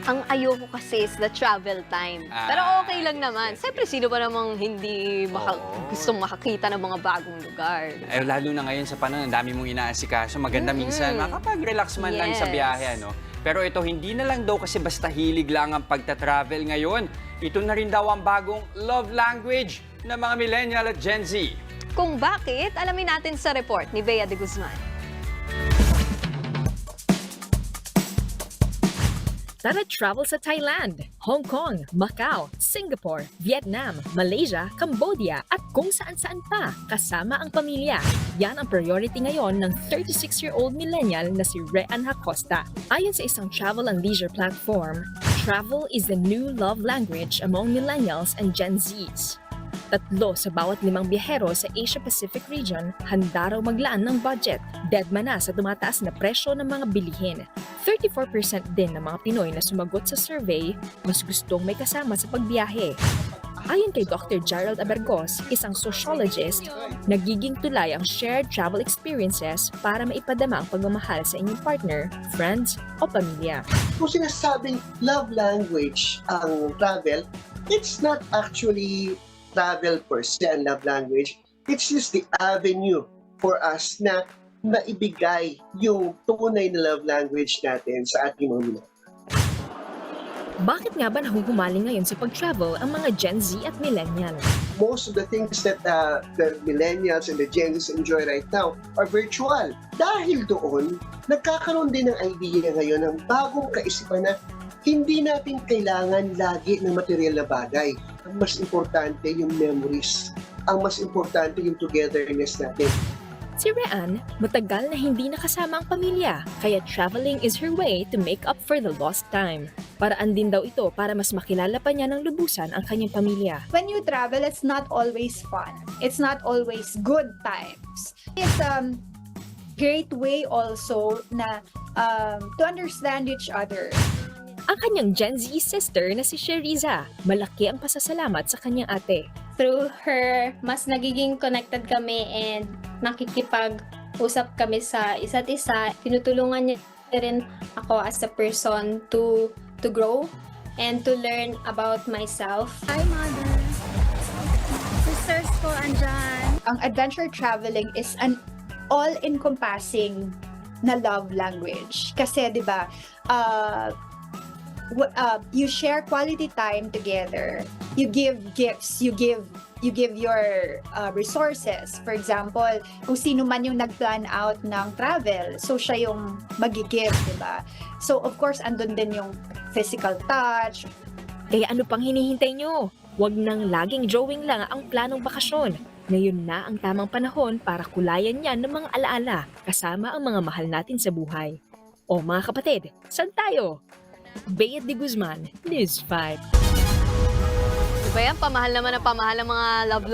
Ang ayoko kasi is the travel time. Pero okay lang naman. Siyempre, sino ba namang hindi gustong makakita ng mga bagong lugar? Eh, lalo na ngayon sa panahon, ang dami mong inaasikaso. Maganda minsan makapag-relax man lang sa Yes. biyahe, ano? Pero ito, hindi na lang daw kasi basta hilig lang ang pagta-travel ngayon. Ito na rin daw ang bagong love language ng mga millennial at Gen Z. Kung bakit, alamin natin sa report ni Bea de Guzman. Tara travel sa Thailand, Hong Kong, Macau, Singapore, Vietnam, Malaysia, Cambodia at kung saan-saan pa kasama ang pamilya. Yan ang priority ngayon ng 36-year-old millennial na si Rean Acosta. Ayon sa isang travel and leisure platform, travel is the new love language among millennials and Gen Zs. 3 sa bawat 5 biyahero sa Asia-Pacific region handa raw maglaan ng budget. Deadma na sa tumataas na presyo ng mga bilihin. 34% din ng mga Pinoy na sumagot sa survey mas gustong may kasama sa pagbiyahe. Ayon kay Dr. Gerald Abergos, isang sociologist, nagiging tulay ang shared travel experiences para maipadama ang pagmamahal sa inyong partner, friends o pamilya. Kung sinasabing love language ang travel, it's not actually travel per se ang love language. It's just the avenue for us na maibigay yung tunay na love language natin sa ating mga millennials. Bakit nga ba nahuhumaling ngayon sa pag-travel ang mga Gen Z at millennial? Most of the things that the millennials and the Gen Z enjoy right now are virtual. Dahil doon, nagkakaroon din ng idea ngayon ng bagong kaisipan na hindi natin kailangan lagi ng material na bagay. Ang mas importante yung memories. Ang mas importante yung togetherness natin. Si Rean, matagal na hindi nakasama ang pamilya, kaya traveling is her way to make up for the lost time. Paraan din daw ito para mas makilala pa niya ng lubusan ang kanyang pamilya. When you travel, it's not always fun. It's not always good times. It's a great way also na to understand each other. Ang kanyang Gen Z sister na si Sheriza, malaki ang pasasalamat sa kanyang ate. Through her, mas nagiging connected kami and nakikipag-usap kami sa isa't isa. Tinutulungan niya rin ako as a person to grow and to learn about myself. Hi, mother. Sisters ko, andyan. Ang adventure traveling is an all-encompassing na love language. Kasi, di ba, you share quality time together. You give gifts. You give your resources. For example, kung sino man yung nag-plan out ng travel, so siya yung mag-give, di ba? So, of course, andun din yung physical touch. Kaya ano pang hinihintay nyo? Huwag nang laging drawing lang ang planong bakasyon. Ngayon na ang tamang panahon para kulayan yan ng mga alaala kasama ang mga mahal natin sa buhay. O mga kapatid, saan tayo? Bea de Guzman, News 5. Diba yan? Pamahal naman ang pamahal ng mga love